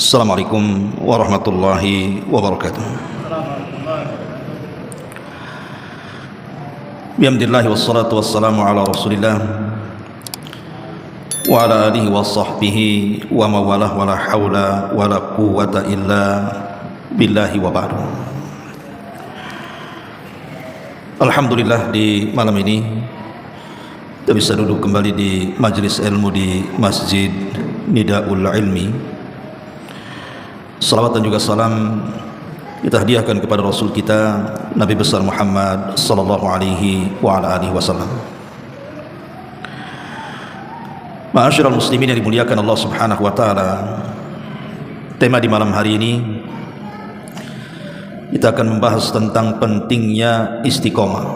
Assalamualaikum warahmatullahi wabarakatuh. Bihamdillah wassalatu wassalamu ala rasulillah wa ala alihi wa sahbihi wa mawalah wa la hawla wa la quwwata illa billahi wa ba'du. Alhamdulillah, di malam ini kita bisa duduk kembali di majlis ilmu di Masjid Nidaul Ilmi. Salawat dan juga salam kita hadiahkan kepada Rasul kita Nabi besar Muhammad sallallahu alaihi wa ala alihi wasallam. Ma'asyiral muslimin yang dimuliakan Allah Subhanahu wa taala, tema di malam hari ini kita akan membahas tentang pentingnya istiqomah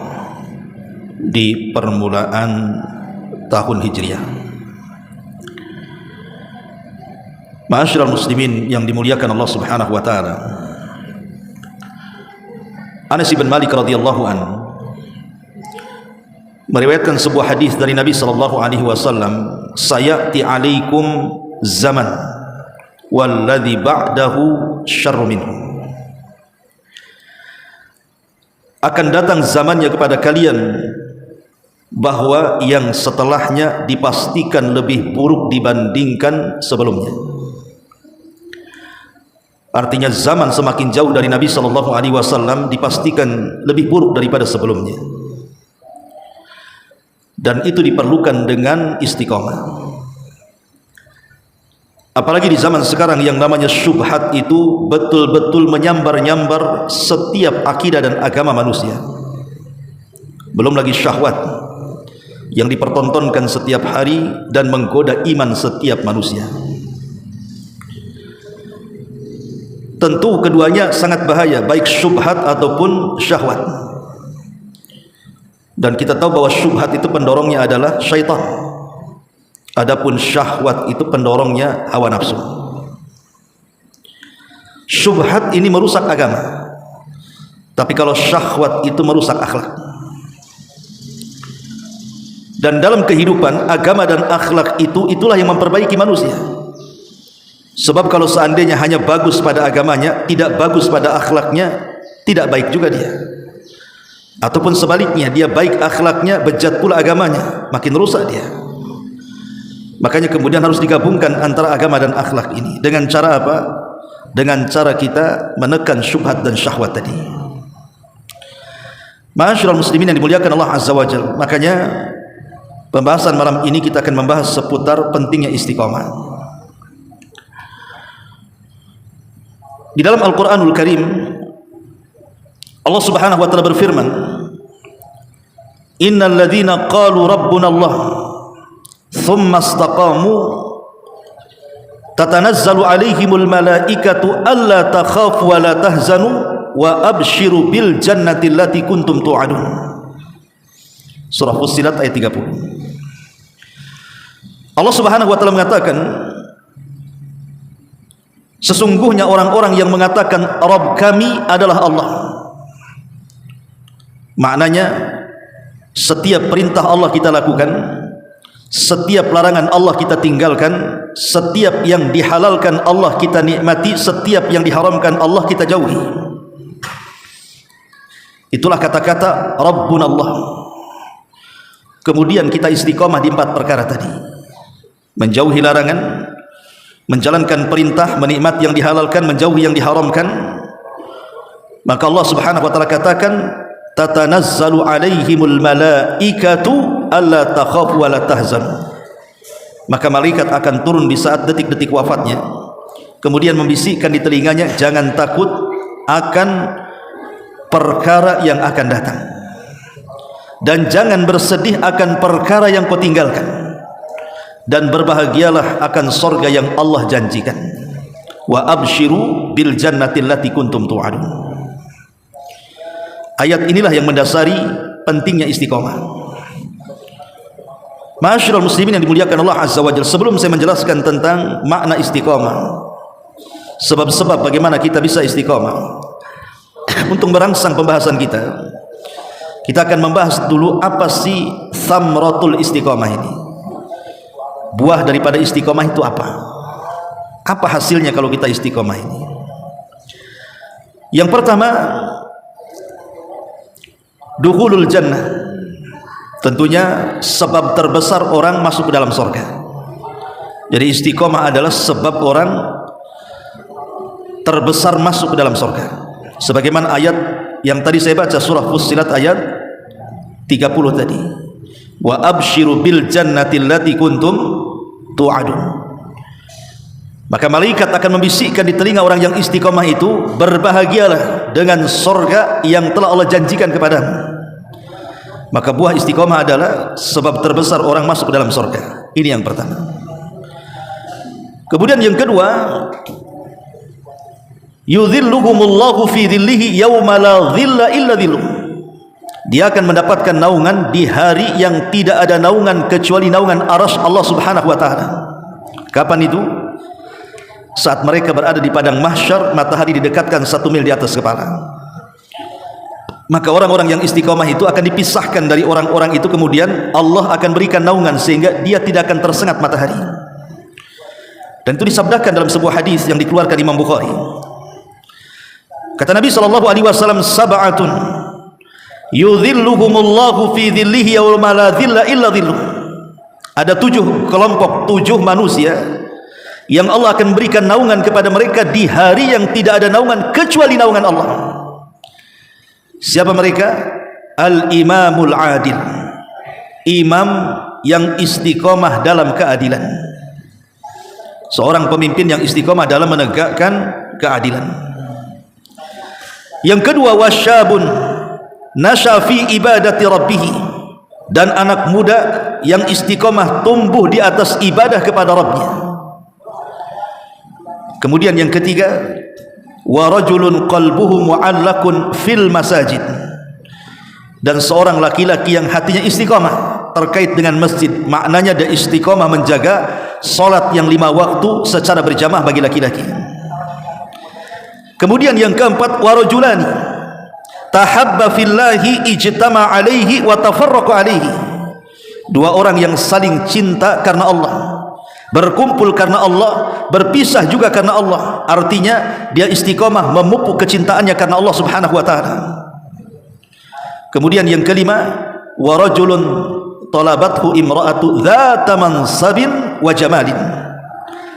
di permulaan tahun Hijriah. Ma'asyiral muslimin yang dimuliakan Allah Subhanahu wa taala, Anas bin Malik radhiyallahu anhu meriwayatkan sebuah hadis dari Nabi sallallahu alaihi wasallam, sayati alaikum zaman walladzi ba'dahu syarru minhu. Akan datang zamannya kepada kalian bahwa yang setelahnya dipastikan lebih buruk dibandingkan sebelumnya. Artinya zaman semakin jauh dari Nabi sallallahu alaihi wasallam dipastikan lebih buruk daripada sebelumnya. Dan itu diperlukan dengan istiqomah. Apalagi di zaman sekarang yang namanya syubhat itu betul-betul menyambar-nyambar setiap akidah dan agama manusia. Belum lagi syahwat yang dipertontonkan setiap hari dan menggoda iman setiap manusia. Tentu keduanya sangat bahaya, baik syubhat ataupun syahwat. Dan kita tahu bahwa syubhat itu pendorongnya adalah syaitan, adapun syahwat itu pendorongnya hawa nafsu. Syubhat ini merusak agama, tapi kalau syahwat itu merusak akhlak. Dan dalam kehidupan, agama dan akhlak itulah yang memperbaiki manusia. Sebab kalau seandainya hanya bagus pada agamanya, tidak bagus pada akhlaknya, tidak baik juga dia. Ataupun sebaliknya, dia baik akhlaknya, bejat pula agamanya, makin rusak dia. Makanya kemudian harus digabungkan antara agama dan akhlak ini. Dengan cara apa? Dengan cara kita menekan syubhat dan syahwat tadi. Ma'asyiral muslimin yang dimuliakan Allah Azza wa Jalla. Makanya pembahasan malam ini kita akan membahas seputar pentingnya istiqomah. Di dalam Al-Quranul Karim Allah Subhanahu wa ta'ala berfirman, innal ladzina qalu rabbuna Allah thumma istaqamu tatanazzalu alaihimul malaikatu alla takhafu wa la tahzanu wa abshiru bil jannati allati kuntum tu'adun. Surah Fussilat ayat 30. Allah Subhanahu wa ta'ala mengatakan, sesungguhnya orang-orang yang mengatakan Rabb kami adalah Allah, maknanya setiap perintah Allah kita lakukan, setiap larangan Allah kita tinggalkan, setiap yang dihalalkan Allah kita nikmati, setiap yang diharamkan Allah kita jauhi. Itulah kata-kata Rabbuna Allah. Kemudian kita istiqomah di 4 perkara tadi: menjauhi larangan, menjalankan perintah, menikmati yang dihalalkan, menjauhi yang diharamkan. Maka Allah Subhanahu wa taala katakan, tatanazzalu alaihimul malaikatu alla takhafu wa la tahzanu. Maka malaikat akan turun di saat detik-detik wafatnya, kemudian membisikkan di telinganya, jangan takut akan perkara yang akan datang, dan jangan bersedih akan perkara yang kau tinggalkan, dan berbahagialah akan sorga yang Allah janjikan. Wa abshiru bil jannati allati kuntum tu'adun. Ayat inilah yang mendasari pentingnya istiqomah. Ma'asyiral muslimin yang dimuliakan Allah Azza wa Jalla, sebelum saya menjelaskan tentang makna istiqomah, sebab-sebab bagaimana kita bisa istiqomah, untuk merangsang pembahasan kita akan membahas dulu apa sih thamratul istiqomah ini. Buah daripada istiqomah itu apa? Apa hasilnya kalau kita istiqomah ini? Yang pertama, dukhulul jannah. Tentunya sebab terbesar orang masuk ke dalam surga. Jadi istiqomah adalah sebab orang terbesar masuk ke dalam surga. Sebagaimana ayat yang tadi saya baca, surah Fussilat ayat 30 tadi. Wa abshiru bil jannati allati kuntum tu'adun. Maka malaikat akan membisikkan di telinga orang yang istiqomah itu, berbahagialah dengan surga yang telah Allah janjikan kepadamu. Maka buah istiqomah adalah sebab terbesar orang masuk ke dalam surga. Ini yang pertama. Kemudian yang kedua, yudhilluhumullahu fi dhillihi yawma la dhilla illa dhilluh. Dia akan mendapatkan naungan di hari yang tidak ada naungan kecuali naungan arsy Allah Subhanahu wa taala. Kapan itu? Saat mereka berada di padang mahsyar, matahari didekatkan 1 mil di atas kepala. Maka orang-orang yang istiqomah itu akan dipisahkan dari orang-orang itu, kemudian Allah akan berikan naungan sehingga dia tidak akan tersengat matahari. Dan itu disabdakan dalam sebuah hadis yang dikeluarkan Imam Bukhari. Kata Nabi SAW, sab'atun yudhilluhumullahu fi dhillihi yawma la dhilla illa dhilluh. Ada 7 kelompok, 7 manusia yang Allah akan berikan naungan kepada mereka di hari yang tidak ada naungan kecuali naungan Allah. Siapa mereka? Al-imamul adil, imam yang istiqomah dalam keadilan. Seorang pemimpin yang istiqomah dalam menegakkan keadilan. Yang kedua, wasyabun nasya fi ibadati rabbih, dan anak muda yang istiqomah tumbuh di atas ibadah kepada Rabbnya. Kemudian yang ketiga, wa rajulun qalbuhu mu'allakun fil masajid, dan seorang laki-laki yang hatinya istiqomah terkait dengan masjid. Maknanya dia istiqomah menjaga salat yang 5 waktu secara berjamaah bagi laki-laki. Kemudian yang keempat, wa rajulani tahabba fillahi ijtama alaihi wa tafarraqa alaihi. 2 orang yang saling cinta karena Allah, berkumpul karena Allah, berpisah juga karena Allah. Artinya dia istiqomah memupuk kecintaannya karena Allah Subhanahu wa taala. Kemudian yang kelima, wa rajulun talabathu imra'atu dzata mansabin wa jamalin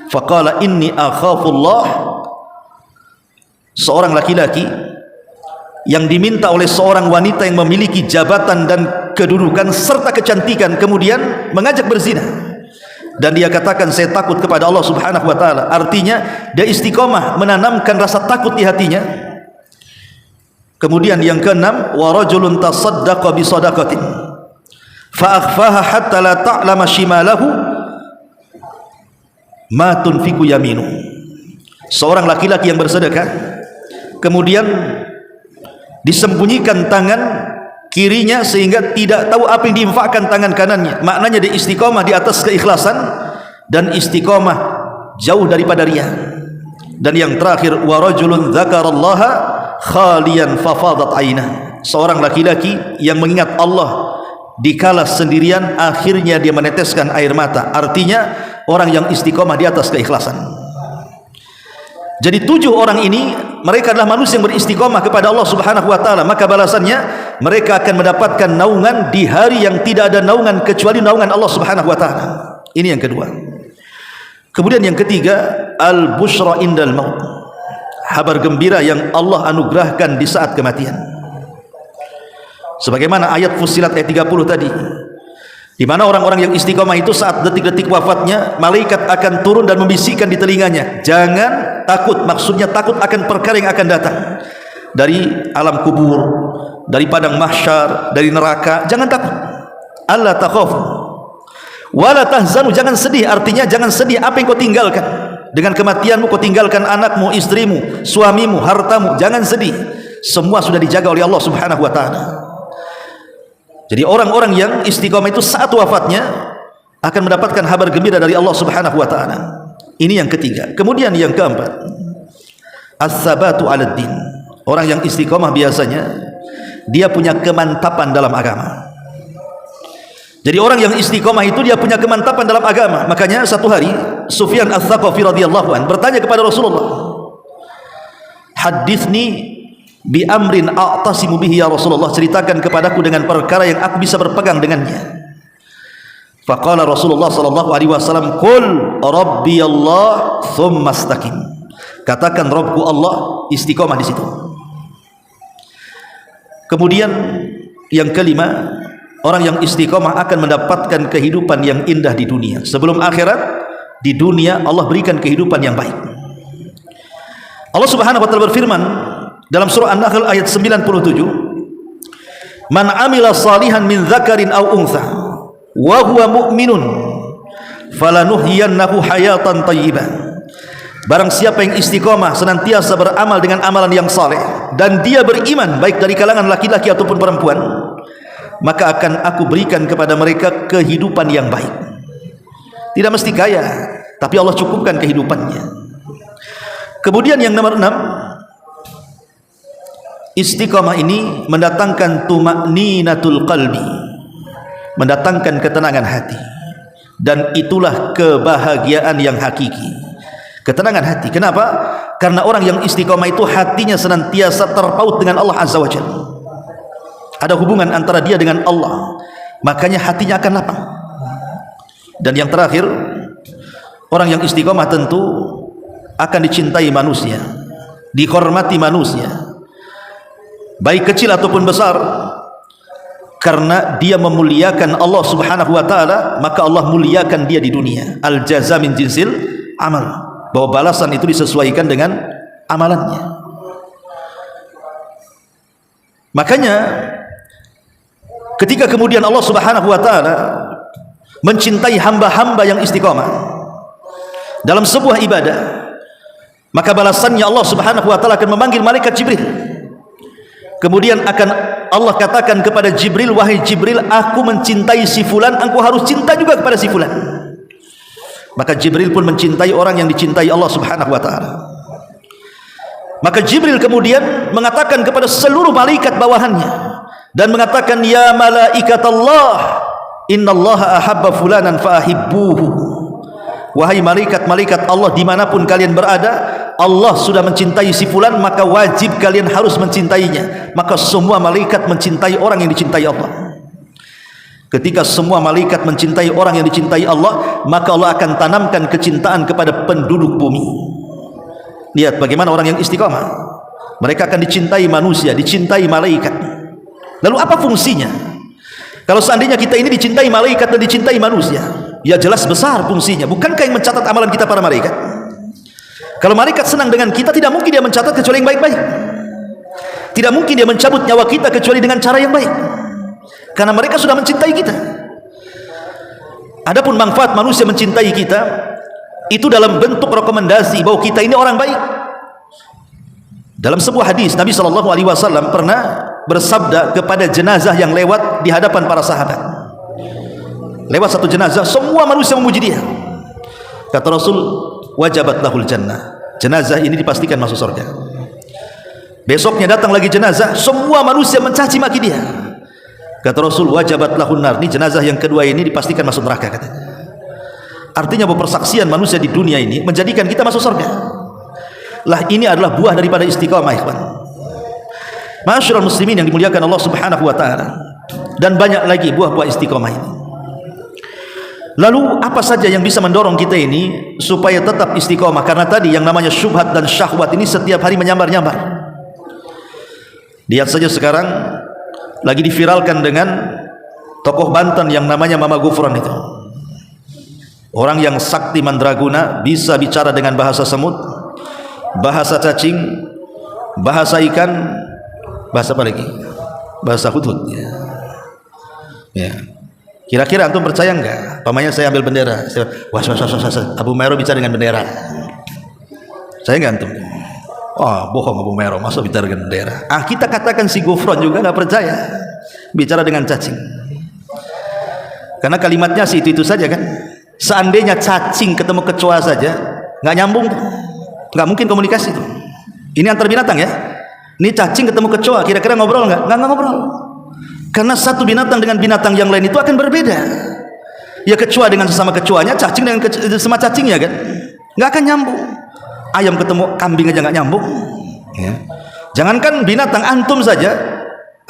faqala inni akhafullah. Seorang laki-laki yang diminta oleh seorang wanita yang memiliki jabatan dan kedudukan serta kecantikan, kemudian mengajak berzina, dan dia katakan saya takut kepada Allah Subhanahu wa taala. Artinya dia istiqomah menanamkan rasa takut di hatinya. Kemudian yang keenam, wa rajulun tasaddaqa bi shadaqatin fa akhfaha hatta la ta'lama shimalahu ma tunfiqu yaminu. Seorang laki-laki yang bersedekah, kemudian disembunyikan tangan kirinya sehingga tidak tahu apa yang diinfakkan tangan kanannya. Maknanya dia istiqomah di atas keikhlasan dan istiqomah jauh daripada riya. Dan yang terakhir, wa rajulun dzakarallaha khalian fafadat ainah. Seorang laki-laki yang mengingat Allah dikala sendirian, akhirnya dia meneteskan air mata. Artinya orang yang istiqomah di atas keikhlasan. Jadi 7 orang ini, mereka adalah manusia yang beristiqomah kepada Allah Subhanahu wa taala. Maka balasannya mereka akan mendapatkan naungan di hari yang tidak ada naungan kecuali naungan Allah Subhanahu wa taala. Ini yang kedua. Kemudian yang ketiga, al-busyra indal maut, kabar gembira yang Allah anugerahkan di saat kematian. Sebagaimana ayat Fussilat ayat 30 tadi, di mana orang-orang yang istiqomah itu saat detik-detik wafatnya, malaikat akan turun dan membisikkan di telinganya, jangan takut. Maksudnya takut akan perkara yang akan datang dari alam kubur, dari padang mahsyar, dari neraka. Jangan takut. Allah takhafu wala tahzanu, jangan sedih. Artinya jangan sedih apa yang kau tinggalkan. Dengan kematianmu kau tinggalkan anakmu, istrimu, suamimu, hartamu. Jangan sedih, semua sudah dijaga oleh Allah Subhanahu wa taala. Jadi orang-orang yang istiqomah itu saat wafatnya akan mendapatkan kabar gembira dari Allah Subhanahu wa taala. Ini yang ketiga. Kemudian yang keempat, as-sabatu 'alad din. Orang yang istiqomah biasanya dia punya kemantapan dalam agama. Jadi orang yang istiqomah itu dia punya kemantapan dalam agama. Makanya satu hari Sufyan Ats-Tsaqafi radhiyallahu anhu bertanya kepada Rasulullah, hadithni bi amrin a'tasimu bihi ya Rasulullah, ceritakan kepadaku dengan perkara yang aku bisa berpegang dengannya. Faqala Rasulullah sallallahu alaihi wasallam, qul rabbi Allah tsumma istaqim, katakan Rabbku Allah, istiqomah di situ. Kemudian yang kelima, orang yang istiqomah akan mendapatkan kehidupan yang indah di dunia. Sebelum akhirat, di dunia Allah berikan kehidupan yang baik. Allah Subhanahu wa taala berfirman dalam surah An-Nahl ayat 97, man amila salihan min dzakarin aw untha wa huwa mu'minun falanuhyiyannahu hayatan thayyibah. Barang siapa yang istiqomah senantiasa beramal dengan amalan yang saleh dan dia beriman, baik dari kalangan laki-laki ataupun perempuan, maka akan aku berikan kepada mereka kehidupan yang baik. Tidak mesti kaya, tapi Allah cukupkan kehidupannya. Kemudian yang nomor 6, istiqomah ini mendatangkan tumakninatul qalbi, mendatangkan ketenangan hati, dan itulah kebahagiaan yang hakiki. Ketenangan hati. Kenapa? Karena orang yang istiqomah itu hatinya senantiasa terpaut dengan Allah Azza wa Jalla. Ada hubungan antara dia dengan Allah, makanya hatinya akan lapang. Dan yang terakhir, orang yang istiqomah tentu akan dicintai manusia, dihormati manusia, baik kecil ataupun besar, karena dia memuliakan Allah Subhanahu wa taala, maka Allah muliakan dia di dunia. Al jaza min jinsil amal, bahwa balasan itu disesuaikan dengan amalannya. Makanya ketika kemudian Allah Subhanahu wa taala mencintai hamba-hamba yang istiqamah dalam sebuah ibadah, maka balasannya Allah Subhanahu wa taala akan memanggil malaikat Jibril. Kemudian akan Allah katakan kepada Jibril, wahai Jibril, aku mencintai si fulan, engkau harus cinta juga kepada si fulan. Maka Jibril pun mencintai orang yang dicintai Allah Subhanahu wa taala. Maka Jibril kemudian mengatakan kepada seluruh malaikat bawahannya dan mengatakan, ya malaikat Allah, innallaha ahabba fulanan faahibbuhu. Wahai malaikat-malaikat Allah dimanapun kalian berada, Allah sudah mencintai si fulan, maka wajib kalian harus mencintainya. Maka semua malaikat mencintai orang yang dicintai Allah. Ketika semua malaikat mencintai orang yang dicintai Allah, maka Allah akan tanamkan kecintaan kepada penduduk bumi. Lihat bagaimana orang yang istiqamah, mereka akan dicintai manusia, dicintai malaikat. Lalu apa fungsinya? Kalau seandainya kita ini dicintai malaikat dan dicintai manusia, ya jelas besar fungsinya. Bukankah yang mencatat amalan kita para malaikat? Kalau malaikat senang dengan kita, tidak mungkin dia mencatat kecuali yang baik-baik. Tidak mungkin dia mencabut nyawa kita kecuali dengan cara yang baik, karena mereka sudah mencintai kita. Adapun manfaat manusia mencintai kita itu dalam bentuk rekomendasi bahwa kita ini orang baik. Dalam sebuah hadis Nabi SAW pernah bersabda kepada jenazah yang lewat di hadapan para sahabat. Lewat satu jenazah, semua manusia memuji dia. Kata Rasul, wajabat lahul jannah, jenazah ini dipastikan masuk surga. Besoknya datang lagi jenazah, semua manusia mencaci maki dia. Kata Rasul, wajabat lahun nar, ini jenazah yang kedua ini dipastikan masuk neraka, katanya. Artinya bahwa persaksian manusia di dunia ini menjadikan kita masuk surga. Lah ini adalah buah daripada istiqamah, ikhwan. Ma'asyiral muslimin yang dimuliakan Allah Subhanahu wa taala. Dan banyak lagi buah-buah istiqamah ini. Lalu apa saja yang bisa mendorong kita ini supaya tetap istiqamah? Karena tadi yang namanya syubhat dan syahwat ini setiap hari menyambar-nyambar. Lihat saja sekarang lagi diviralkan dengan tokoh Banten yang namanya Mama Gufron itu. Orang yang sakti mandraguna, bisa bicara dengan bahasa semut, bahasa cacing, bahasa ikan, bahasa apa lagi? Bahasa hudhud. Ya. Kira-kira antum percaya enggak? Pamannya saya ambil bendera, saya, Abu Mero bicara dengan bendera. Saya enggak antum? Oh, bohong Abu Mero, masa bicara dengan bendera? Ah, kita katakan si Gufron juga enggak percaya bicara dengan cacing. Karena kalimatnya sih itu saja kan. Seandainya cacing ketemu kecoa saja, nggak nyambung, nggak mungkin komunikasi itu. Ini antar binatang ya. Ini cacing ketemu kecoa, kira-kira ngobrol nggak? Nggak ngobrol. Karena satu binatang dengan binatang yang lain itu akan berbeda. Ya kecoa dengan sesama kecoanya, cacing dengan sesama cacingnya kan, nggak akan nyambung. Ayam ketemu kambing aja nggak nyambung. Ya. Jangankan binatang, antum saja,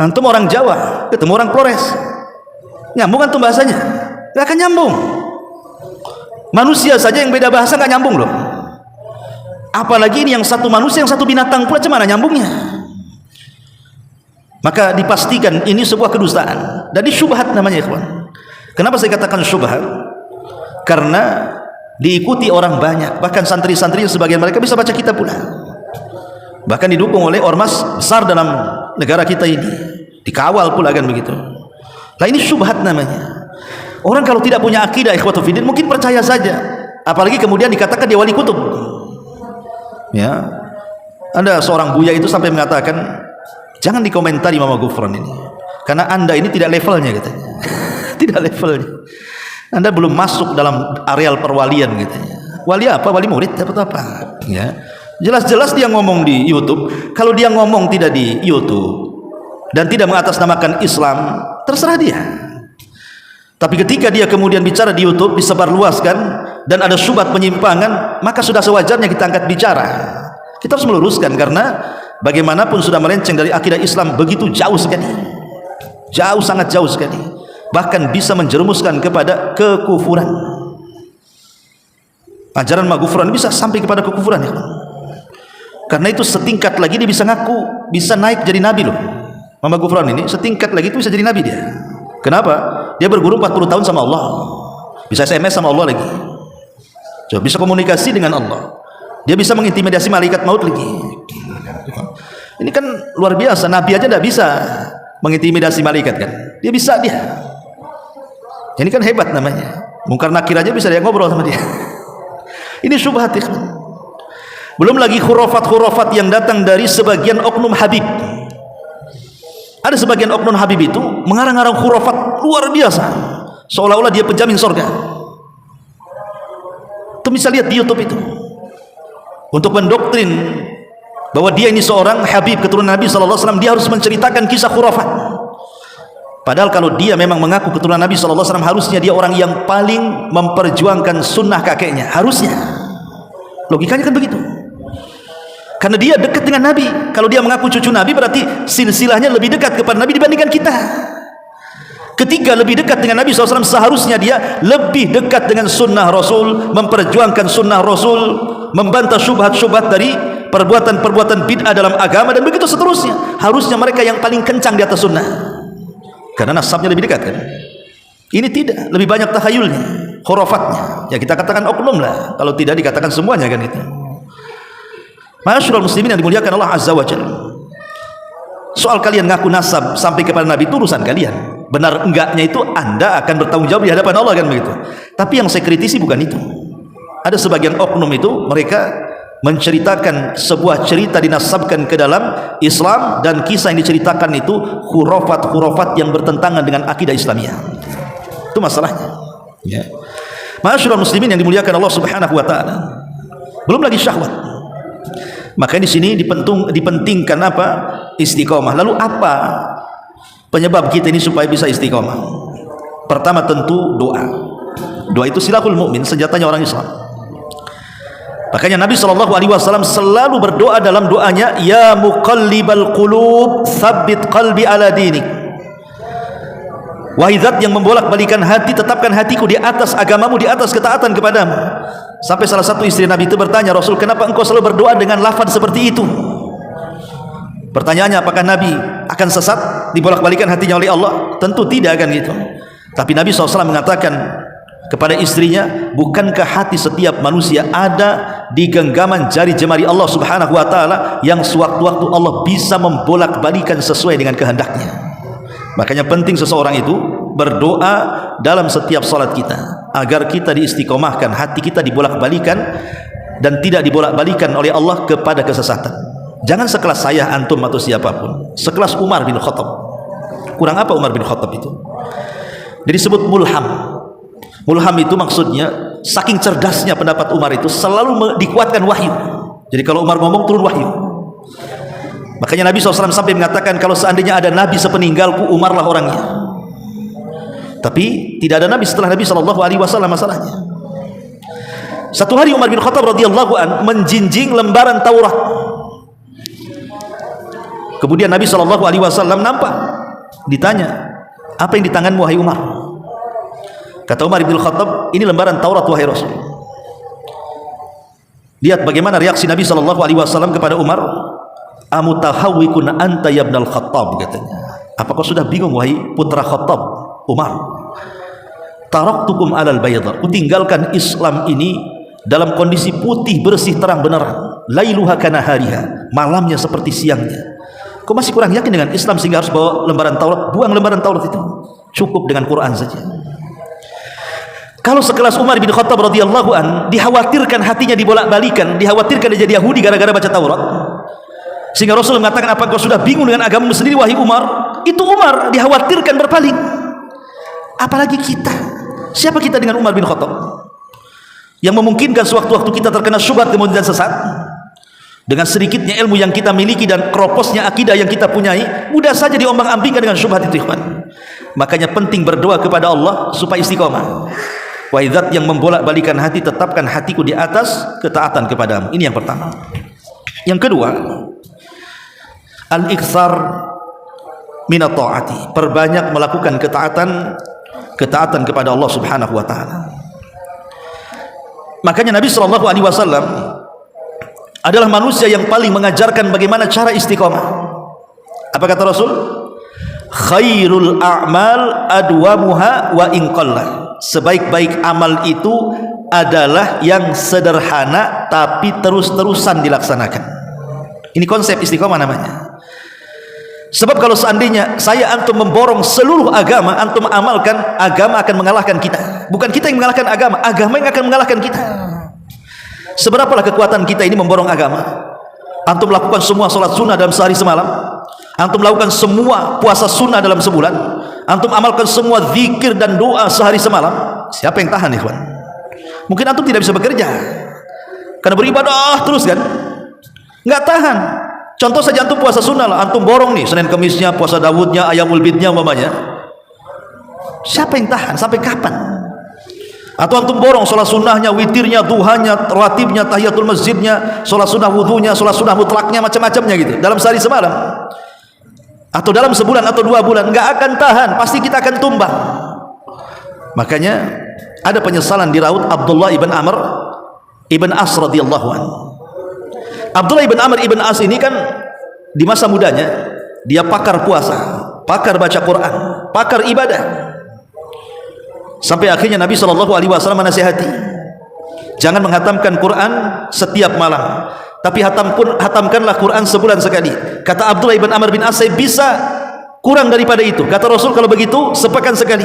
antum orang Jawa ketemu orang Flores, nyambung antum bahasanya? Nggak akan nyambung. Manusia saja yang beda bahasa nggak nyambung loh. Apalagi ini yang satu manusia, yang satu binatang pula, cuman nyambungnya. Maka dipastikan ini sebuah kedustaan. Jadi syubhat namanya, ikhwan. Kenapa saya katakan syubhat? Karena diikuti orang banyak, bahkan santri-santri sebagian mereka bisa baca kitab pula. Bahkan didukung oleh ormas besar dalam negara kita ini, dikawal pula kan begitu. Nah ini syubhat namanya. Orang kalau tidak punya akidah ikhwatu fiddin mungkin percaya saja, apalagi kemudian dikatakan dia wali kutub. Ya, ada seorang buya itu sampai mengatakan, jangan dikomentari Mama Ghufran ini, karena anda ini tidak levelnya katanya. Tidak levelnya, anda belum masuk dalam areal perwalian katanya. Wali apa? Wali murid dapat apa? Ya, jelas-jelas dia ngomong di YouTube. Kalau dia ngomong tidak di YouTube dan tidak mengatasnamakan Islam, terserah dia. Tapi ketika dia kemudian bicara di YouTube, disebarluaskan dan ada syubhat penyimpangan, maka sudah sewajarnya kita angkat bicara. Kita harus meluruskan, karena bagaimanapun sudah melenceng dari akidah Islam begitu jauh sekali. Jauh, sangat jauh sekali. Bahkan bisa menjerumuskan kepada kekufuran. Ajaran Ghufran bisa sampai kepada kekufuran, ya. Karena itu setingkat lagi dia bisa ngaku, bisa naik jadi nabi loh. Mama Ghufran ini setingkat lagi itu bisa jadi nabi dia. Kenapa? Dia berguru 40 tahun sama Allah, bisa SMS sama Allah lagi, coba bisa komunikasi dengan Allah, dia bisa mengintimidasi malaikat maut lagi. Ini kan luar biasa. Nabi aja tidak bisa mengintimidasi malaikat kan, dia bisa dia. Ini kan hebat namanya. Mungkar nakir aja bisa dia ngobrol sama dia. Ini syubhat. Belum lagi khurafat-khurafat yang datang dari sebagian oknum Habib. Ada sebagian oknum Habib itu mengarang-arang khurafat luar biasa, seolah-olah dia penjamin surga. Itu bisa lihat di YouTube itu, untuk mendoktrin bahwa dia ini seorang Habib keturunan Nabi SAW, dia harus menceritakan kisah khurafat. Padahal kalau dia memang mengaku keturunan Nabi SAW, harusnya dia orang yang paling memperjuangkan sunnah kakeknya, harusnya. Logikanya kan begitu. Karena dia dekat dengan Nabi. Kalau dia mengaku cucu Nabi, berarti silsilahnya lebih dekat kepada Nabi dibandingkan kita. Ketika lebih dekat dengan Nabi SAW, seharusnya dia lebih dekat dengan sunnah Rasul, memperjuangkan sunnah Rasul, membantah syubhat-syubhat dari perbuatan-perbuatan bid'ah dalam agama, dan begitu seterusnya. Harusnya mereka yang paling kencang di atas sunnah, karena nasabnya lebih dekat kan. Ini tidak, lebih banyak takhayulnya, khurafatnya. Ya kita katakan oknum lah, kalau tidak dikatakan semuanya kan gitu. Ma'asyiral muslimin yang dimuliakan Allah Azza wa Jalla. Soal kalian ngaku nasab sampai kepada Nabi itu urusan kalian. Benar enggaknya itu Anda akan bertanggung jawab di hadapan Allah kan begitu. Tapi yang saya kritisi bukan itu. Ada sebagian oknum itu mereka menceritakan sebuah cerita dinasabkan ke dalam Islam, dan kisah yang diceritakan itu khurafat-khurafat yang bertentangan dengan akidah Islamiyah. Itu masalahnya. Ya. Ma'asyiral muslimin yang dimuliakan Allah Subhanahu wa taala. Belum lagi syahwat. Makanya di sini dipentingkan apa? Istiqomah. Lalu apa penyebab kita ini supaya bisa istiqomah? Pertama tentu doa. Doa itu silahul mukmin, senjatanya orang Islam. Makanya Nabi SAW selalu berdoa dalam doanya, ya muqallibal qulub tsabbit qalbi ala dinik. Wahai zat yang membolak-balikan hati, tetapkan hatiku di atas agamamu, di atas ketaatan kepadamu. Sampai salah satu istri Nabi itu bertanya, Rasul, kenapa engkau selalu berdoa dengan lafaz seperti itu? Pertanyaannya, apakah Nabi akan sesat, dibolak-balikan hatinya oleh Allah? Tentu tidak akan gitu. Tapi Nabi SAW mengatakan kepada istrinya, bukankah hati setiap manusia ada di genggaman jari jemari Allah Subhanahu wa taala, yang sewaktu-waktu Allah bisa membolak-balikan sesuai dengan kehendaknya. Makanya penting seseorang itu berdoa dalam setiap salat kita, agar kita diistiqomahkan, hati kita dibolak-balikan dan tidak dibolak-balikan oleh Allah kepada kesesatan. Jangan sekelas saya, antum atau siapapun, sekelas Umar bin Khattab. Kurang apa Umar bin Khattab itu? Jadi disebut mulham. Mulham itu maksudnya saking cerdasnya pendapat Umar itu selalu dikuatkan wahyu. Jadi kalau Umar ngomong turun wahyu. Makanya Nabi SAW sampai mengatakan, kalau seandainya ada Nabi sepeninggalku, Umarlah orangnya. Tapi tidak ada nabi setelah Nabi SAW masalahnya. Satu hari Umar bin Khattab radhiyallahu an menjinjing lembaran Taurat. Kemudian Nabi SAW nampak, ditanya, apa yang di tanganmu wahai Umar? Kata Umar bin Khattab, ini lembaran Taurat wahai Rasul. Lihat bagaimana reaksi Nabi SAW kepada Umar. Amutahawwikun anta ya ibnal Khattab, katanya. Apa kau sudah bingung wahai putra Khattab, Umar? Taraktukum alal bayadar, kutinggalkan Islam ini dalam kondisi putih bersih terang benderang, lailuha kanahariha, malamnya seperti siangnya. Kau masih kurang yakin dengan Islam sehingga harus bawa lembaran Taurat? Buang lembaran Taurat itu, cukup dengan Quran saja. Kalau sekelas Umar bin Khattab radhiyallahu an dikhawatirkan hatinya dibolak-balikan, dikhawatirkan dia jadi Yahudi gara-gara baca Taurat, sehingga Rasul mengatakan, apa kau sudah bingung dengan agamamu sendiri wahai Umar? Itu Umar dikhawatirkan berpaling. Apalagi kita, siapa kita dengan Umar bin Khattab yang memungkinkan sewaktu-waktu kita terkena syubhat kemudian sesat? Dengan sedikitnya ilmu yang kita miliki dan keroposnya akidah yang kita punyai, mudah saja diombang-ambingkan dengan syubhat itu, ikhwan. Makanya penting berdoa kepada Allah supaya istiqomah. Wahai Zat yang membolak-balikan hati, tetapkan hatiku di atas ketaatan kepadamu. Ini yang pertama. Yang kedua, al-iktsar minat ta'ati, perbanyak melakukan ketaatan kepada Allah Subhanahu wa taala. Makanya Nabi sallallahu alaihi wasallam adalah manusia yang paling mengajarkan bagaimana cara istiqomah. Apa kata Rasul? Khairul a'mal adwamuha wa in qalla. Sebaik-baik amal itu adalah yang sederhana tapi terus-terusan dilaksanakan. Ini konsep istiqomah namanya. Sebab kalau seandainya saya antum memborong seluruh agama, antum amalkan, agama akan mengalahkan kita. Bukan kita yang mengalahkan agama, agama yang akan mengalahkan kita. Seberapalah kekuatan kita ini memborong agama? Antum lakukan semua sholat sunnah dalam sehari semalam, antum lakukan semua puasa sunnah dalam sebulan, antum amalkan semua zikir dan doa sehari semalam. Siapa yang tahan, ikhwan? Mungkin antum tidak bisa bekerja karena beribadah terus kan, nggak tahan. Contoh saja antum puasa sunnah lah, antum borong nih Senin Kemisnya, puasa Dawudnya, Ayamul Bidnya umpamanya. Siapa yang tahan? Sampai kapan? Atau antum borong sholat sunnahnya, witirnya, duhanya, rawatibnya, tahiyatul masjidnya, sholat sunnah wudhunya, sholat sunnah mutlaknya, macam-macamnya gitu dalam sehari semalam, atau dalam sebulan atau 2 bulan, nggak akan tahan, pasti kita akan tumbang. Makanya ada penyesalan di raut Abdullah ibn Amr ibn As radhiyallahu anhu. Abdullah ibn Amr ibn As ini kan di masa mudanya dia pakar puasa, pakar baca Quran, pakar ibadah. Sampai akhirnya Nabi SAW menasihati, jangan menghatamkan Quran setiap malam, tapi hatamkanlah Quran sebulan sekali. Kata Abdullah ibn Amr bin As, saya bisa kurang daripada itu. Kata Rasul, kalau begitu sepekan sekali.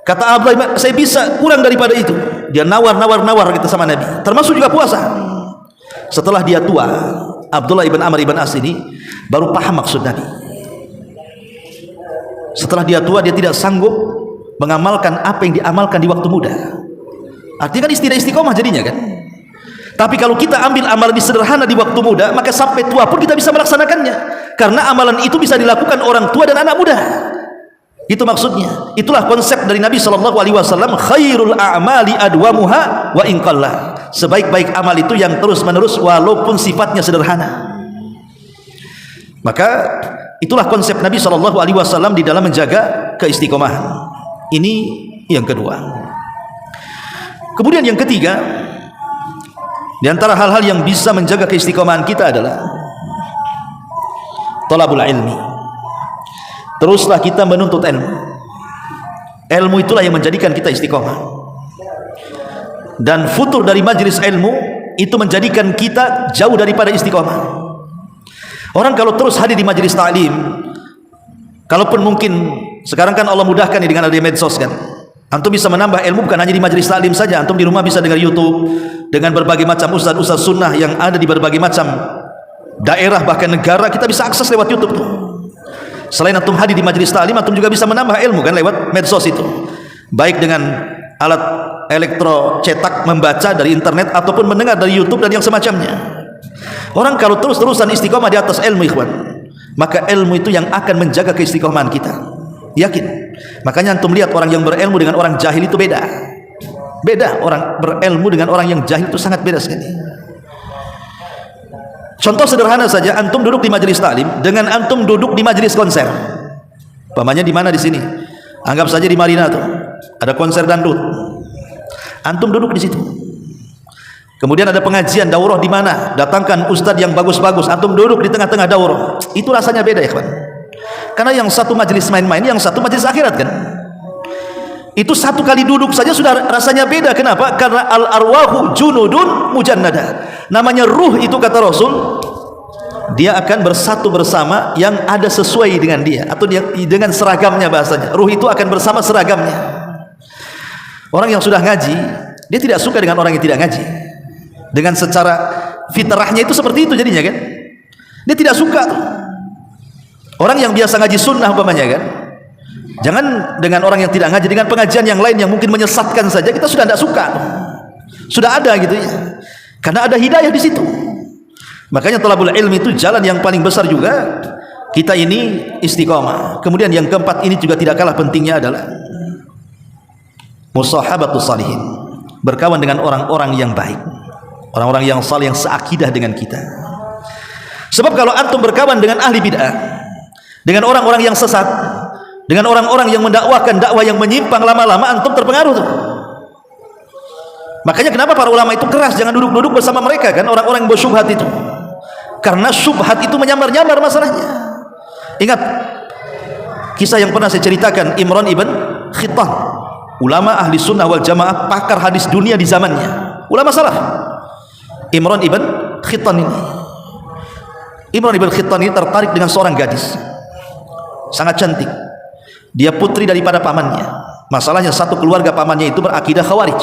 Kata Abdullah, saya bisa kurang daripada itu. Dia nawar gitu sama Nabi, termasuk juga puasa. Setelah dia tua, Abdullah ibn Amr ibn As ini baru paham maksud Nabi. Setelah dia tua, dia tidak sanggup mengamalkan apa yang diamalkan di waktu muda. Artinya kan tidak istiqomah jadinya kan. Tapi kalau kita ambil amalan sederhana di waktu muda, maka sampai tua pun kita bisa melaksanakannya, karena amalan itu bisa dilakukan orang tua dan anak muda. Itu maksudnya. Itulah konsep dari Nabi SAW. Khairul a'mali adwamuha wa in qalla. Sebaik-baik amal itu yang terus-menerus walaupun sifatnya sederhana. Maka itulah konsep Nabi SAW di dalam menjaga keistiqomahan. Ini yang kedua. Kemudian yang ketiga, di antara hal-hal yang bisa menjaga keistiqomahan kita adalah thalabul ilmi. Teruslah kita menuntut ilmu. Ilmu itulah yang menjadikan kita istiqomah. Dan futur dari majelis ilmu itu menjadikan kita jauh daripada istiqomah. Orang kalau terus hadir di majelis ta'lim, kalaupun mungkin sekarang kan Allah mudahkan nih dengan adanya medsos kan, antum bisa menambah ilmu bukan hanya di majelis taklim saja, antum di rumah bisa dengar YouTube dengan berbagai macam ustaz-ustaz sunnah yang ada di berbagai macam daerah bahkan negara, kita bisa akses lewat YouTube tuh. Selain antum hadir di majelis taklim, antum juga bisa menambah ilmu kan lewat medsos itu, baik dengan alat elektro cetak membaca dari internet ataupun mendengar dari YouTube dan yang semacamnya. Orang kalau terus-terusan istiqomah di atas ilmu, ikhwan, maka ilmu itu yang akan menjaga keistiqomahan kita. Yakin. Makanya antum lihat orang yang berilmu dengan orang jahil itu beda. Beda, orang berilmu dengan orang yang jahil itu sangat beda sekali. Contoh sederhana saja, antum duduk di majelis taklim dengan antum duduk di majelis konser. Pamannya di mana di sini? Anggap saja di Marina tuh. Ada konser dangdut. Antum duduk di situ. Kemudian ada pengajian daurah di mana? Datangkan ustadz yang bagus-bagus. Antum duduk di tengah-tengah daurah. Itu rasanya beda ya, kawan. Karena yang satu majelis main-main, yang satu majelis akhirat kan. Itu satu kali duduk saja sudah rasanya beda. Kenapa? Karena al-arwahu junudun mujannada. Namanya ruh itu kata Rasul, dia akan bersatu bersama yang ada sesuai dengan dia, atau dia dengan seragamnya bahasanya. Ruh itu akan bersama seragamnya. Orang yang sudah ngaji, dia tidak suka dengan orang yang tidak ngaji. Dengan secara fitrahnya itu seperti itu jadinya kan. Dia tidak suka tuh. Orang yang biasa ngaji sunnah umpamanya kan. Jangan dengan orang yang tidak ngaji, dengan pengajian yang lain yang mungkin menyesatkan saja kita sudah tidak suka. Sudah ada gitu ya. Karena ada hidayah di situ. Makanya thalabul ilmi itu jalan yang paling besar juga. Kita ini istiqamah. Kemudian yang keempat ini juga tidak kalah pentingnya adalah musahabatus salihin. Berkawan dengan orang-orang yang baik. Orang-orang yang saleh yang seakidah dengan kita. Sebab kalau antum berkawan dengan ahli bid'ah, dengan orang-orang yang sesat, dengan orang-orang yang mendakwakan dakwah yang menyimpang, lama-lama antum terpengaruh tuh. Makanya kenapa para ulama itu keras jangan duduk-duduk bersama mereka kan, orang-orang yang bersyubhat itu. Karena syubhat itu menyamar-nyamar masalahnya. Ingat kisah yang pernah saya ceritakan, Imran ibn Khittan, ulama ahli sunnah wal jamaah, pakar hadis dunia di zamannya, ulama salaf. Imran ibn Khittan ini tertarik dengan seorang gadis sangat cantik. Dia putri daripada pamannya. Masalahnya satu keluarga pamannya itu berakidah Khawarij.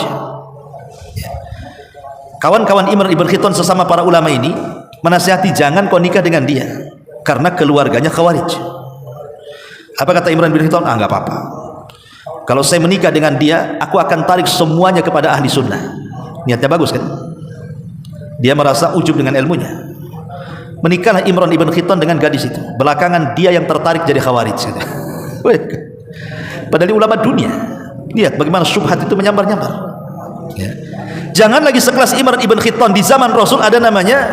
Kawan-kawan Imran ibn Khittan sesama para ulama ini menasihati jangan kau nikah dengan dia karena keluarganya Khawarij. Apa kata Imran ibn Khittan? Enggak apa-apa. Kalau saya menikah dengan dia, aku akan tarik semuanya kepada ahli sunnah. Niatnya bagus kan? Dia merasa ujub dengan ilmunya. Menikahlah Imran ibn Khittan dengan gadis itu. Belakangan dia yang tertarik jadi Khawarij. Padahal ulama dunia. Lihat bagaimana syubhat itu menyambar-nyambar ya. Jangan lagi sekelas Imran ibn Khittan. Di zaman Rasul ada namanya,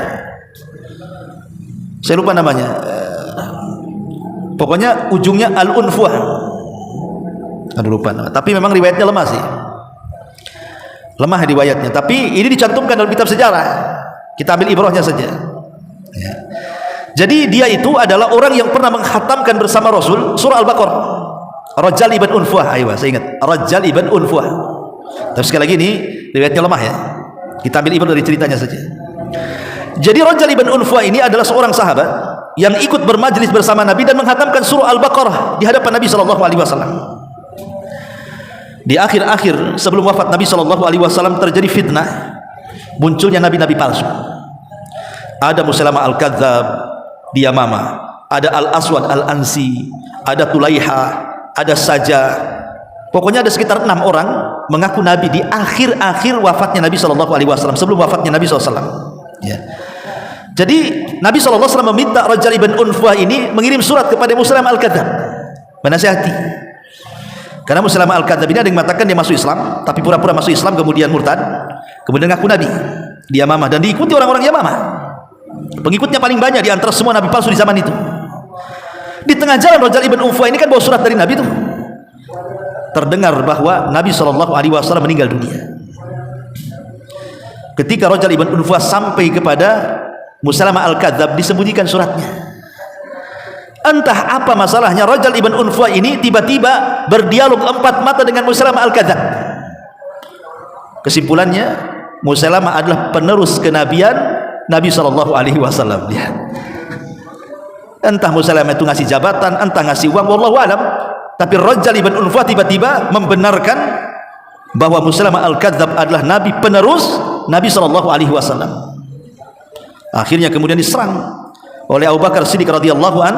saya lupa namanya, pokoknya ujungnya al-unfuah. Aduh lupa nama. Tapi memang riwayatnya lemah sih, lemah riwayatnya. Tapi ini dicantumkan dalam kitab sejarah, kita ambil ibrahnya saja ya. Jadi dia itu adalah orang yang pernah menghatamkan bersama Rasul surah Al-Baqarah. Rajal ibn Unfuah, ayo saya ingat, Rajal ibn Unfuah. Tapi sekali lagi ini riwayatnya lemah ya. Kita ambil ibrah dari ceritanya saja. Jadi Rajal ibn Unfuah ini adalah seorang sahabat yang ikut bermajlis bersama Nabi dan menghatamkan surah Al-Baqarah di hadapan Nabi SAW. Di akhir-akhir sebelum wafat Nabi SAW terjadi fitnah, munculnya nabi-nabi palsu. Ada Musailamah al-Kadzdzab di Yamamah, ada Al-Aswad Al-Ansi, ada Tulaiha, ada Saja. Pokoknya ada sekitar 6 orang mengaku Nabi di akhir-akhir wafatnya Nabi SAW, sebelum wafatnya Nabi SAW ya. Jadi Nabi SAW meminta Rajal ibn Unfuah ini mengirim surat kepada Musailamah al-Kadzdzab menasihati. Karena Musailamah al-Kadzdzab ini ada yang mengatakan dia masuk Islam, tapi pura-pura masuk Islam kemudian murtad, kemudian ngaku Nabi di Yamamah dan diikuti orang-orang Yamamah. Pengikutnya paling banyak di antara semua nabi palsu di zaman itu. Di tengah jalan Rajal ibn Unfuah ini kan bawa surat dari Nabi itu. Terdengar bahwa Nabi SAW meninggal dunia. Ketika Rajal ibn Unfuah sampai kepada Musailamah al-Kadzdzab, disembunyikan suratnya. Entah apa masalahnya, Rajal ibn Unfuah ini tiba-tiba berdialog 4 mata dengan Musailamah al-Kadzdzab. Kesimpulannya, Musailamah adalah penerus kenabian Nabi SAW. Lihat. Entah Musailamah itu ngasih jabatan, entah ngasih uang, wallahu alam. Tapi Rajal ibn Unfuah tiba-tiba membenarkan bahwa Musailamah al-Kadzdzab adalah nabi penerus Nabi SAW. Akhirnya kemudian diserang oleh Abu Bakar Siddiq radhiyallahu an.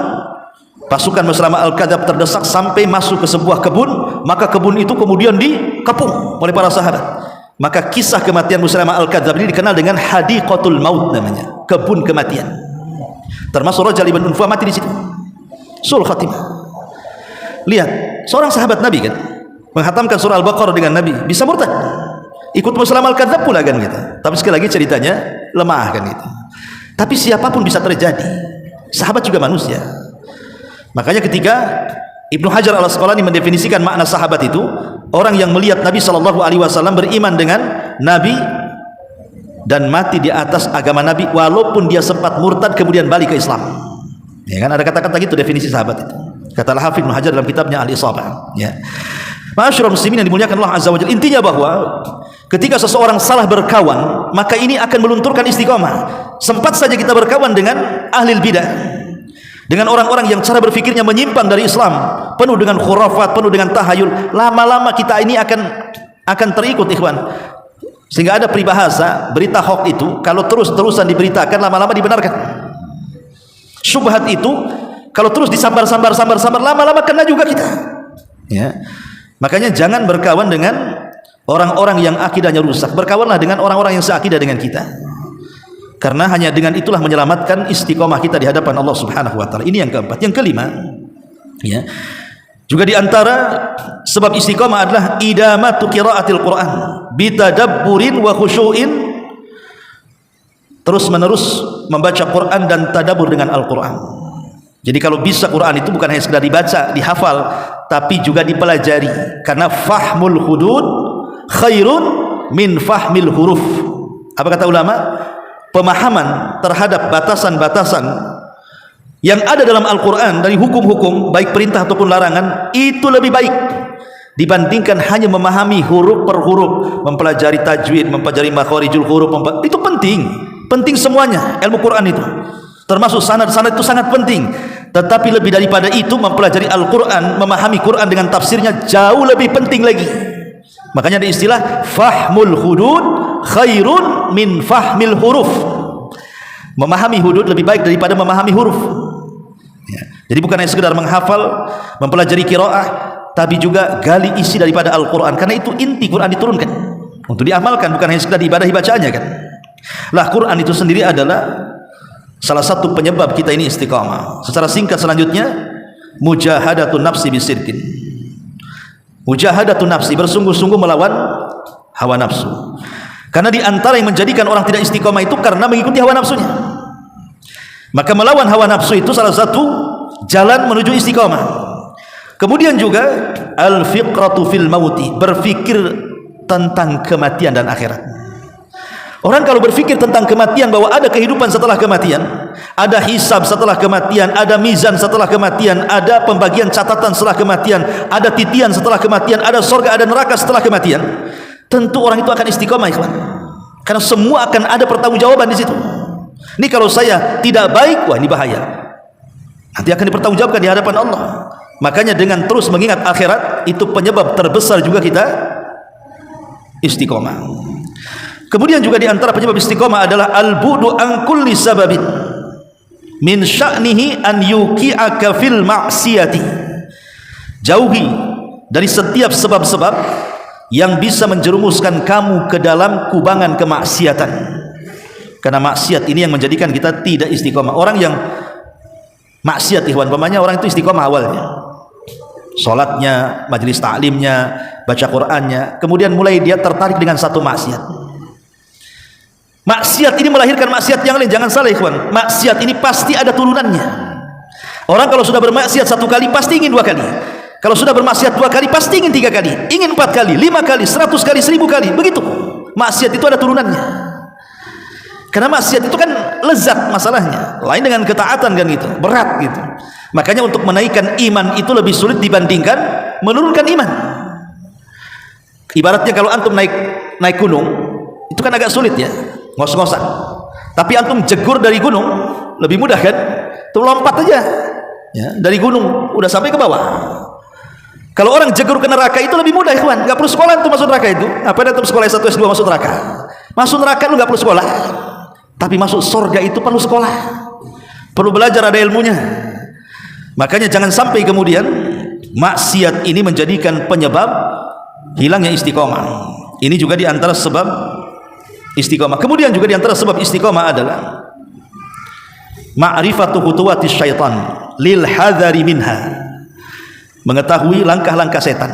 Pasukan Musailamah al-Kadzdzab terdesak sampai masuk ke sebuah kebun, maka kebun itu kemudian dikepung oleh para sahabat. Maka kisah kematian Musailamah al-Kadzdzab ini dikenal dengan hadiqatul maut namanya, kebun kematian. Termasuk Rajal ibn Unfuah mati di situ. Sul khatimah. Lihat, seorang sahabat Nabi kan menghatamkan surah Al-Baqarah dengan Nabi, bisa murtad, ikut Muslim al-kadzab pula kan gitu. Tapi sekali lagi ceritanya lemah kan gitu. Tapi siapapun bisa terjadi, sahabat juga manusia. Makanya ketika Ibnu Hajar al-Asqalani mendefinisikan makna sahabat itu, orang yang melihat Nabi SAW beriman dengan Nabi dan mati di atas agama Nabi walaupun dia sempat murtad kemudian balik ke Islam. Ya kan, ada kata-kata gitu definisi sahabat itu. Kata Al-Hafidz Ibnu Hajar dalam kitabnya Al-Isabah. Ya. Ma'asyiral muslimin yang dimuliakan Allah Azza wa Jalla, intinya bahwa ketika seseorang salah berkawan, maka ini akan melunturkan istiqomah. Sempat saja kita berkawan dengan ahli bidah, dengan orang-orang yang cara berfikirnya menyimpang dari Islam, penuh dengan khurafat, penuh dengan tahayul, lama-lama kita ini akan terikut, ikhwan. Sehingga ada peribahasa, berita hoax itu kalau terus-terusan diberitakan, lama-lama dibenarkan. Syubhat itu kalau terus disambar-sambar, lama-lama kena juga kita. Ya. Makanya jangan berkawan dengan orang-orang yang akidahnya rusak. Berkawanlah dengan orang-orang yang seakidah dengan kita. Karena hanya dengan itulah menyelamatkan istiqomah kita di hadapan Allah Subhanahu wa taala. Ini yang keempat. Yang kelima, ya. Juga di antara sebab istiqomah adalah idamatu qiraatil Quran bitadabburin wa khusyu'in. Terus-menerus membaca Quran dan tadabbur dengan Al-Qur'an. Jadi kalau bisa Quran itu bukan hanya sekedar dibaca, dihafal, tapi juga dipelajari. Karena fahmul hudud khairun min fahmil huruf. Apa kata ulama? Pemahaman terhadap batasan-batasan yang ada dalam Al-Quran dari hukum-hukum baik perintah ataupun larangan itu lebih baik dibandingkan hanya memahami huruf per huruf, mempelajari tajwid, mempelajari makharijul huruf. Itu penting semuanya ilmu Quran itu, termasuk sanad itu sangat penting. Tetapi lebih daripada itu mempelajari Al-Quran, memahami Quran dengan tafsirnya jauh lebih penting lagi. Makanya ada istilah fahmul hudud khairun min fahmil huruf. Memahami hudud lebih baik daripada memahami huruf. Ya. Jadi bukan hanya sekedar menghafal, mempelajari qiraah, tapi juga gali isi daripada Al-Quran. Karena itu inti Quran diturunkan untuk diamalkan, bukan hanya sekedar ibadah bacaannya kan. Lah Quran itu sendiri adalah salah satu penyebab kita ini istiqamah. Secara singkat selanjutnya, mujahadatun nafsi bisirkin. Mujahadatun nafsi, bersungguh-sungguh melawan hawa nafsu. Karena di antara yang menjadikan orang tidak istiqamah itu karena mengikuti hawa nafsunya. Maka melawan hawa nafsu itu salah satu jalan menuju istiqamah. Kemudian juga al-fiqratu fil mauti, berfikir tentang kematian dan akhirat. Orang kalau berfikir tentang kematian, bahwa ada kehidupan setelah kematian, ada hisab setelah kematian, ada mizan setelah kematian, ada pembagian catatan setelah kematian, ada titian setelah kematian, ada surga, ada neraka setelah kematian, tentu orang itu akan istiqomah, ikhwan. Karena semua akan ada pertanggungjawaban di situ. Ini kalau saya tidak baik, wah ini bahaya. Nanti akan dipertanggungjawabkan di hadapan Allah. Makanya dengan terus mengingat akhirat, itu penyebab terbesar juga kita istiqomah. Kemudian juga di antara penyebab istiqomah adalah al-bu'du an kulli sababin min sya'nihi an yuqi'aka fil ma'siyati. Jauhi dari setiap sebab-sebab yang bisa menjerumuskan kamu ke dalam kubangan kemaksiatan. Karena maksiat ini yang menjadikan kita tidak istiqomah. Orang yang maksiat, ikhwan, umpamanya orang itu istiqomah awalnya, salatnya, majelis taklimnya, baca Qur'annya, kemudian mulai dia tertarik dengan satu maksiat. Maksiat ini melahirkan maksiat yang lain. Jangan salah, ikhwan, maksiat ini pasti ada turunannya. Orang kalau sudah bermaksiat satu kali pasti ingin dua kali. Kalau sudah bermaksiat dua kali pasti ingin tiga kali, ingin 4 kali, 5 kali, 100 kali, 1000 kali. Begitu. Maksiat itu ada turunannya. Karena maksiat itu kan lezat masalahnya, lain dengan ketaatan kan gitu, berat gitu. Makanya untuk menaikkan iman itu lebih sulit dibandingkan menurunkan iman. Ibaratnya kalau antum naik gunung, itu kan agak sulit ya, ngos-ngosan. Tapi antum jegur dari gunung lebih mudah kan? Tuh lompat aja, ya, dari gunung udah sampai ke bawah. Kalau orang jegur ke neraka itu lebih mudah, ikhwan. Nggak perlu sekolah untuk masuk neraka itu. Apa ada antum sekolah S1 S2 masuk neraka? Masuk neraka lu nggak perlu sekolah. Tapi masuk surga itu perlu sekolah, perlu belajar, ada ilmunya. Makanya jangan sampai kemudian maksiat ini menjadikan penyebab hilangnya istiqomah. Ini juga diantara sebab istiqomah. Kemudian juga diantara sebab istiqomah adalah ma'rifatu khutuwati syaitan lil hadari minha, mengetahui langkah-langkah setan.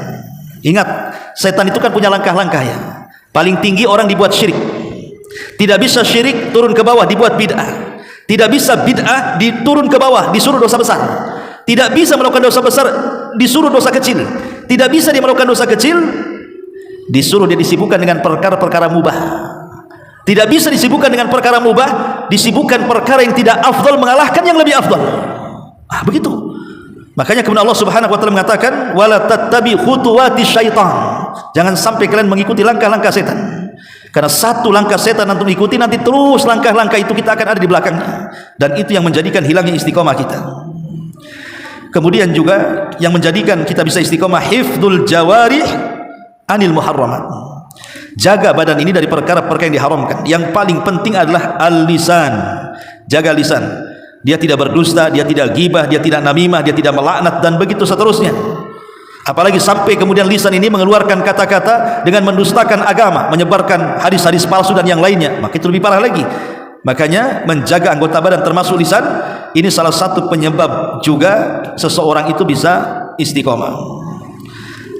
Ingat, setan itu kan punya langkah-langkah ya. Paling tinggi orang dibuat syirik. Tidak bisa syirik turun ke bawah dibuat bid'ah. Tidak bisa bid'ah diturun ke bawah disuruh dosa besar. Tidak bisa melakukan dosa besar disuruh dosa kecil. Tidak bisa dia melakukan dosa kecil disuruh dia disibukkan dengan perkara-perkara mubah. Tidak bisa disibukkan dengan perkara mubah, disibukkan perkara yang tidak afdal mengalahkan yang lebih afdal. Begitu. Makanya kemudian Allah Subhanahu wa taala mengatakan wala tattabi khutuwati syaitan. Jangan sampai kalian mengikuti langkah-langkah setan. Karena satu langkah setan antum ikuti, nanti terus langkah-langkah itu kita akan ada di belakangnya. Dan itu yang menjadikan hilangnya istiqomah kita. Kemudian juga yang menjadikan kita bisa istiqomah hifdzul jawarih anil muharramat. Jaga badan ini dari perkara-perkara yang diharamkan. Yang paling penting adalah al-lisan. Jaga lisan. Dia tidak berdusta, dia tidak ghibah, dia tidak namimah, dia tidak melaknat dan begitu seterusnya. Apalagi sampai kemudian lisan ini mengeluarkan kata-kata dengan mendustakan agama, menyebarkan hadis-hadis palsu dan yang lainnya, maka itu lebih parah lagi. Makanya menjaga anggota badan termasuk lisan, ini salah satu penyebab juga seseorang itu bisa istiqomah.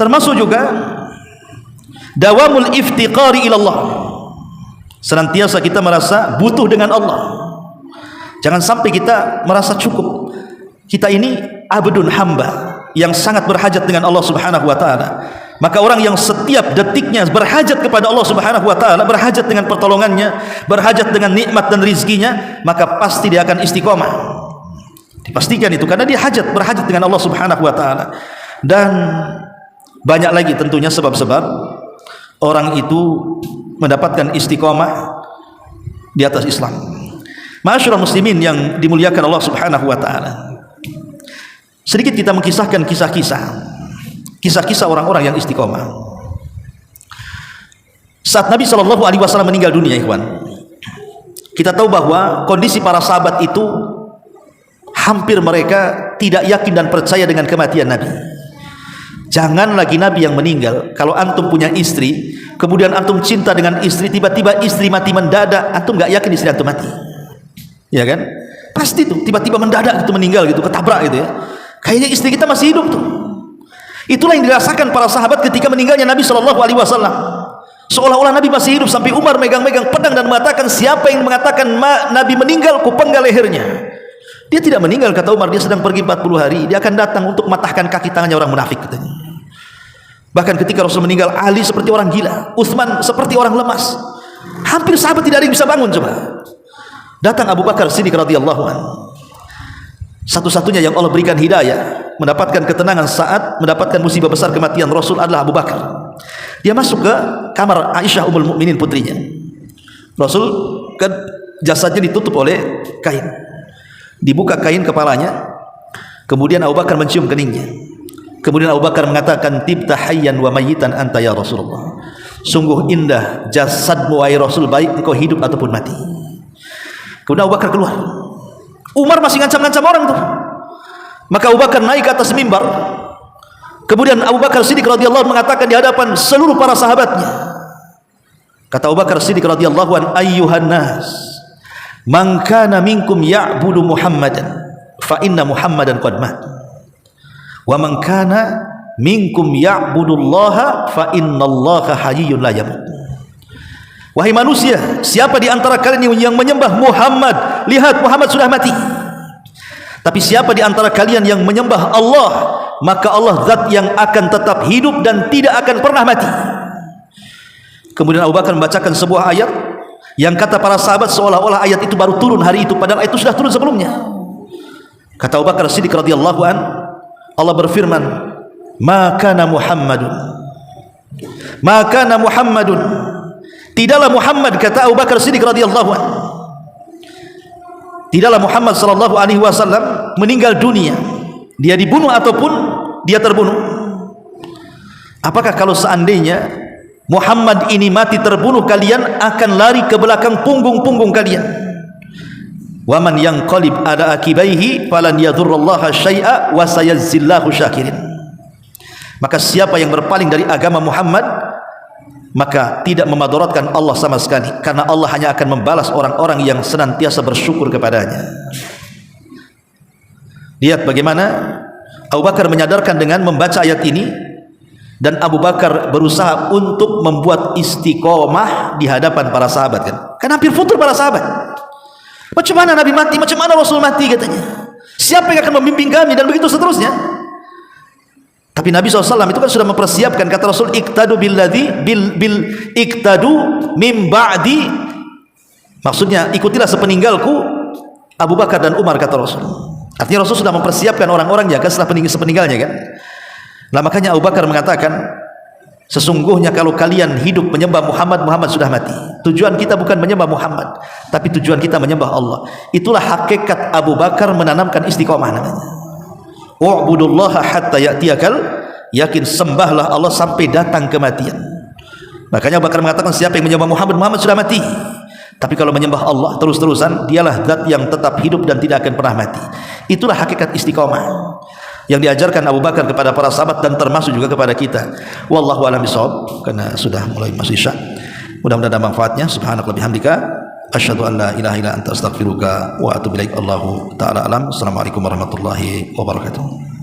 Termasuk juga dawamul iftiqari ilallah. Senantiasa kita merasa butuh dengan Allah. Jangan sampai kita merasa cukup. Kita ini abdun hamba yang sangat berhajat dengan Allah Subhanahu wa taala. Maka orang yang setiap detiknya berhajat kepada Allah Subhanahu wa taala, berhajat dengan pertolongannya, berhajat dengan nikmat dan rizkinya, maka pasti dia akan istiqomah. Dipastikan itu karena dia berhajat dengan Allah Subhanahu wa taala. Dan banyak lagi tentunya sebab-sebab orang itu mendapatkan istiqomah di atas Islam. Ma'asyiral muslimin yang dimuliakan Allah Subhanahu wa taala. Sedikit kita mengisahkan kisah-kisah orang-orang yang istiqomah. Saat Nabi SAW meninggal dunia, ikhwan, kita tahu bahwa kondisi para sahabat itu hampir mereka tidak yakin dan percaya dengan kematian Nabi. Jangan lagi Nabi yang meninggal. Kalau antum punya istri, kemudian antum cinta dengan istri, tiba-tiba istri mati mendadak, antum gak yakin istri antum mati, ya kan? Pasti tuh tiba-tiba mendadak itu meninggal gitu, ketabrak gitu ya. Kayaknya istri kita masih hidup tuh. Itulah yang dirasakan para sahabat ketika meninggalnya Nabi SAW. Seolah-olah Nabi masih hidup, sampai Umar megang-megang pedang dan mengatakan, siapa yang mengatakan Nabi meninggal, kupenggal lehernya. Dia tidak meninggal, kata Umar, dia sedang pergi 40 hari. Dia akan datang untuk matahkan kaki tangannya orang munafik, katanya. Bahkan ketika Rasul meninggal, Ali seperti orang gila, Utsman seperti orang lemas. Hampir sahabat tidak ada yang bisa bangun. Coba datang Abu Bakar Siddiq radhiyallahu anhu, satu-satunya yang Allah berikan hidayah, mendapatkan ketenangan saat mendapatkan musibah besar kematian Rasul adalah Abu Bakar. Dia masuk ke kamar Aisyah Ummul Mukminin, putrinya. Rasul kan jasadnya ditutup oleh kain, dibuka kain kepalanya, kemudian Abu Bakar mencium keningnya. Kemudian Abu Bakar mengatakan, tibta hayyan wa mayyitan anta ya Rasulullah. Sungguh indah jasadmu wahai Rasul, baik engkau hidup ataupun mati. Kemudian Abu Bakar keluar. Umar masih ngancam-ngancam orang tuh. Maka Abu Bakar naik ke atas mimbar. Kemudian Abu Bakar Siddiq radhiyallahu mengatakan di hadapan seluruh para sahabatnya. Kata Abu Bakar Siddiq radhiyallahu an, ayyuhan nas, man kana minkum ya'budu Muhammadan fa inna Muhammadan qad mat. Wa man kana minkum ya'budullaha fa innallaha hayyun la yamut. Wahai manusia, siapa di antara kalian yang menyembah Muhammad, lihat Muhammad sudah mati. Tapi siapa di antara kalian yang menyembah Allah, maka Allah zat yang akan tetap hidup dan tidak akan pernah mati. Kemudian Abu Bakar membacakan sebuah ayat yang kata para sahabat seolah-olah ayat itu baru turun hari itu, padahal itu sudah turun sebelumnya. Kata Abu Bakar Siddiq radhiyallahu an, Allah berfirman, ma kana Muhammadun, tidaklah Muhammad, kata Abu Bakar Siddiq radhiyallahu anhu, tidaklah Muhammad sallallahu alaihi wasallam meninggal dunia, dia dibunuh ataupun dia terbunuh. Apakah kalau seandainya Muhammad ini mati terbunuh, kalian akan lari ke belakang punggung-punggung kalian? Wa man yanqalib ala akibaihi falan yadurrallaha syai'a wa sayazzillahu syakirin. Maka siapa yang berpaling dari agama Muhammad, maka tidak memadaratkan Allah sama sekali, karena Allah hanya akan membalas orang-orang yang senantiasa bersyukur kepadanya. Lihat bagaimana Abu Bakar menyadarkan dengan membaca ayat ini, dan Abu Bakar berusaha untuk membuat istiqomah di hadapan para sahabat kan hampir futur para sahabat. Macam mana Nabi mati, macam mana Rasul mati katanya, siapa yang akan membimbing kami, dan begitu seterusnya. Tapi Nabi SAW itu kan sudah mempersiapkan, kata Rasul, iktadu iktadu mim ba'di, maksudnya ikutilah sepeninggalku Abu Bakar dan Umar, kata Rasul. Artinya Rasul sudah mempersiapkan orang-orang ya kan setelah sepeninggalnya kan. Nah makanya Abu Bakar mengatakan, sesungguhnya kalau kalian hidup menyembah Muhammad, Muhammad sudah mati. Tujuan kita bukan menyembah Muhammad, tapi tujuan kita menyembah Allah. Itulah hakikat Abu Bakar menanamkan istiqomah namanya. Wa'budullaha hatta ya'tiyakal yakin, sembahlah Allah sampai datang kematian. Makanya Abu Bakar mengatakan, siapa yang menyembah Muhammad, Muhammad sudah mati. Tapi kalau menyembah Allah terus-terusan, dialah zat yang tetap hidup dan tidak akan pernah mati. Itulah hakikat istiqomah yang diajarkan Abu Bakar kepada para sahabat dan termasuk juga kepada kita. Wallahu a'lam bishawab, karena sudah mulai masuk isya. Mudah-mudahan ada manfaatnya. Subhanakallahumma bihamdika asyhadu an la ilaha illa anta astaghfiruka wa atubu ilaik. Allahu taala alam. Assalamualaikum warahmatullahi wabarakatuh.